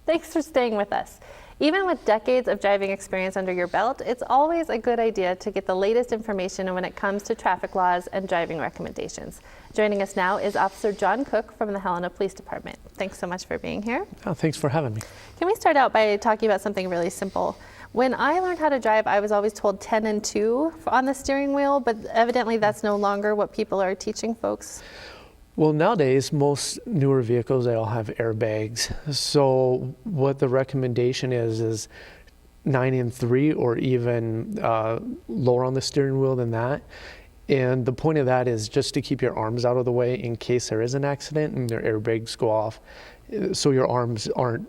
Thanks for staying with us. Even with decades of driving experience under your belt, it's always a good idea to get the latest information when it comes to traffic laws and driving recommendations. Joining us now is Officer John Cook from the Helena Police Department. Thanks so much for being here. Oh, thanks for having me. Can we start out by talking about something really simple? When I learned how to drive, I was always told 10 and 2 on the steering wheel, but evidently that's no longer what people are teaching folks. Well, nowadays, most newer vehicles, they all have airbags. So what the recommendation is 9 and 3 or even lower on the steering wheel than that. And the point of that is just to keep your arms out of the way in case there is an accident and their airbags go off, so your arms aren't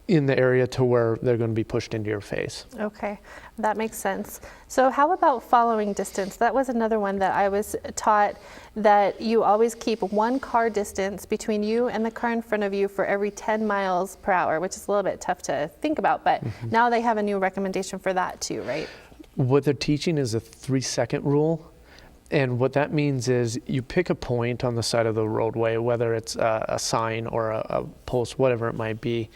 in the area to where they're going to be pushed into your face. Okay, that makes sense. So how about following distance? That was another one that I was taught, that you always keep 1 car distance between you and the car in front of you for every 10 miles per hour, which is a little bit tough to think about, but now they have a new recommendation for that too, right? What they're teaching is a 3-second rule. And what that means is you pick a point on the side of the roadway, whether it's a sign or a post, whatever it might be.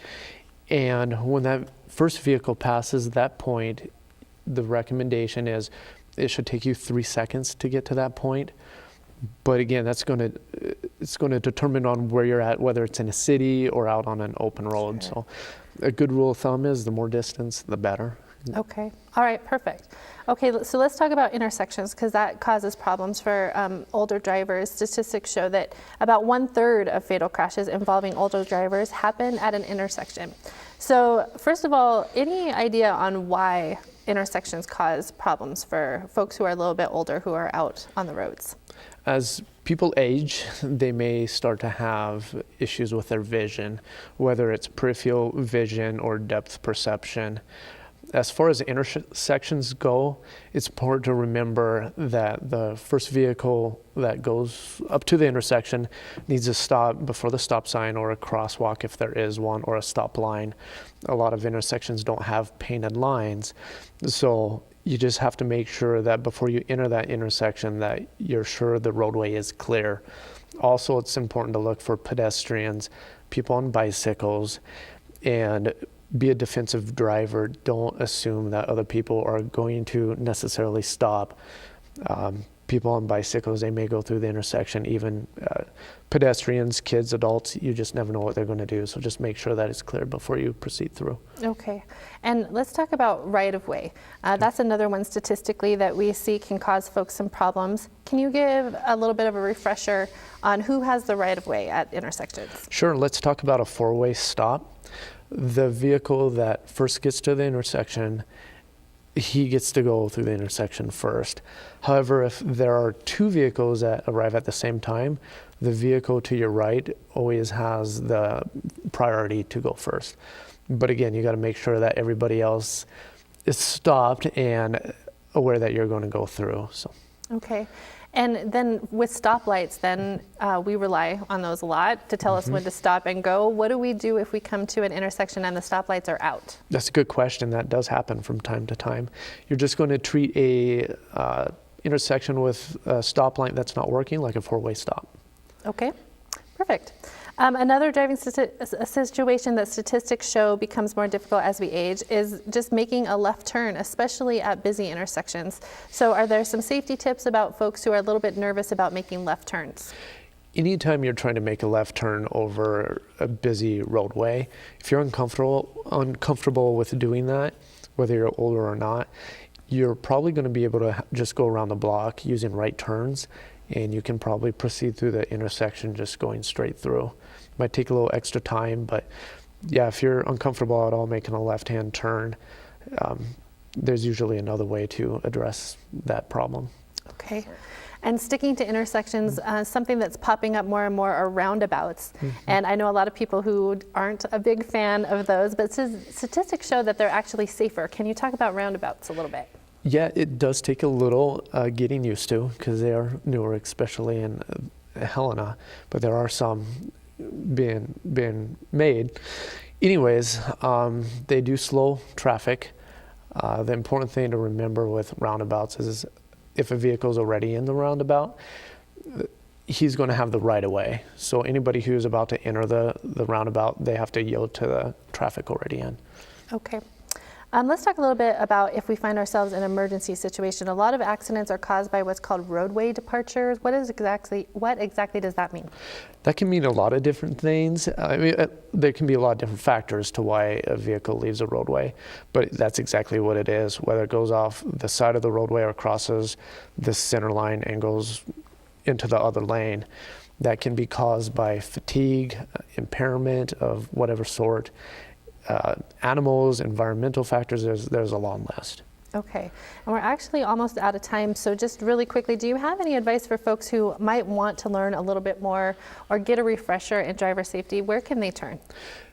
And when that first vehicle passes that point, the recommendation is it should take you 3 seconds to get to that point. But again, it's going to determine on where you're at, whether it's in a city or out on an open road. Sure. So a good rule of thumb is the more distance, the better. Okay, all right, perfect. Okay, so let's talk about intersections, because that causes problems for older drivers. Statistics show that about 1/3 of fatal crashes involving older drivers happen at an intersection. So first of all, any idea on why intersections cause problems for folks who are a little bit older who are out on the roads? As people age, they may start to have issues with their vision, whether it's peripheral vision or depth perception. As far as intersections go, it's important to remember that the first vehicle that goes up to the intersection needs to stop before the stop sign or a crosswalk if there is one, or a stop line. A lot of intersections don't have painted lines, so you just have to make sure that before you enter that intersection that you're sure the roadway is clear. Also, it's important to look for pedestrians, people on bicycles, and be a defensive driver. Don't assume that other people are going to necessarily stop. People on bicycles, they may go through the intersection, even pedestrians, kids, adults, you just never know what they're going to do. So just make sure that it's clear before you proceed through. Okay, and let's talk about right-of-way. That's another one statistically that we see can cause folks some problems. Can you give a little bit of a refresher on who has the right-of-way at intersections? Sure, let's talk about a 4-way stop. The vehicle that first gets to the intersection, he gets to go through the intersection first. However, if there are 2 vehicles that arrive at the same time, the vehicle to your right always has the priority to go first. But again, you got to make sure that everybody else is stopped and aware that you're going to go through. So. Okay. And then with stoplights, then we rely on those a lot to tell us when to stop and go. What do we do if we come to an intersection and the stoplights are out? That's a good question. That does happen from time to time. You're just going to treat a intersection with a stoplight that's not working like a 4-way stop. Okay, perfect. Another driving situation that statistics show becomes more difficult as we age is just making a left turn, especially at busy intersections. So are there some safety tips about folks who are a little bit nervous about making left turns? Anytime you're trying to make a left turn over a busy roadway, if you're uncomfortable with doing that, whether you're older or not, you're probably going to be able to just go around the block using right turns, and you can probably proceed through the intersection just going straight through. Might take a little extra time, but yeah, if you're uncomfortable at all making a left-hand turn, there's usually another way to address that problem. Okay. And sticking to intersections, something that's popping up more and more are roundabouts. And I know a lot of people who aren't a big fan of those, but statistics show that they're actually safer. Can you talk about roundabouts a little bit? Yeah, it does take a little getting used to because they are newer, especially in Helena, but there are some being made. Anyways, they do slow traffic. The important thing to remember with roundabouts is if a vehicle is already in the roundabout, he's going to have the right of way. So anybody who's about to enter the roundabout, they have to yield to the traffic already in. Okay. Let's talk a little bit about if we find ourselves in an emergency situation. A lot of accidents are caused by what's called roadway departures. What exactly does that mean? That can mean a lot of different things. I mean, there can be a lot of different factors to why a vehicle leaves a roadway, but that's exactly what it is. Whether it goes off the side of the roadway or crosses the center line and goes into the other lane, that can be caused by fatigue, impairment of whatever sort. Animals, environmental factors, there's a long list. Okay, and we're actually almost out of time, so just really quickly, do you have any advice for folks who might want to learn a little bit more or get a refresher in driver safety? Where can they turn?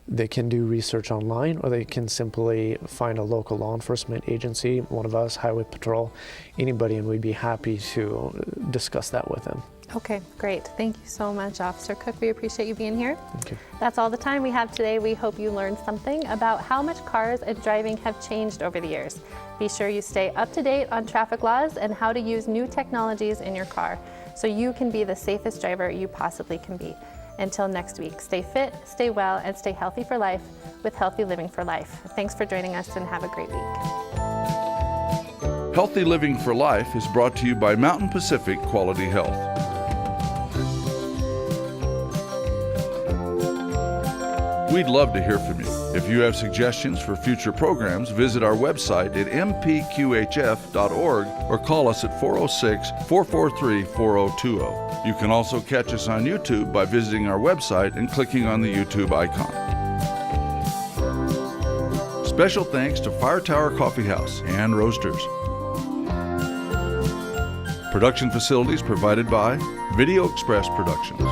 They can do research online, or they can simply find a local law enforcement agency, one of us, Highway Patrol, anybody, and we'd be happy to discuss that with them. Okay, great. Thank you so much, Officer Cook. We appreciate you being here. Thank you. That's all the time we have today. We hope you learned something about how much cars and driving have changed over the years. Be sure you stay up to date on traffic laws and how to use new technologies in your car so you can be the safest driver you possibly can be. Until next week, stay fit, stay well, and stay healthy for life with Healthy Living for Life. Thanks for joining us and have a great week. Healthy Living for Life is brought to you by Mountain Pacific Quality Health. We'd love to hear from you. If you have suggestions for future programs, visit our website at mpqhf.org or call us at 406-443-4020. You can also catch us on YouTube by visiting our website and clicking on the YouTube icon. Special thanks to Fire Tower Coffee House and Roasters. Production facilities provided by Video Express Productions.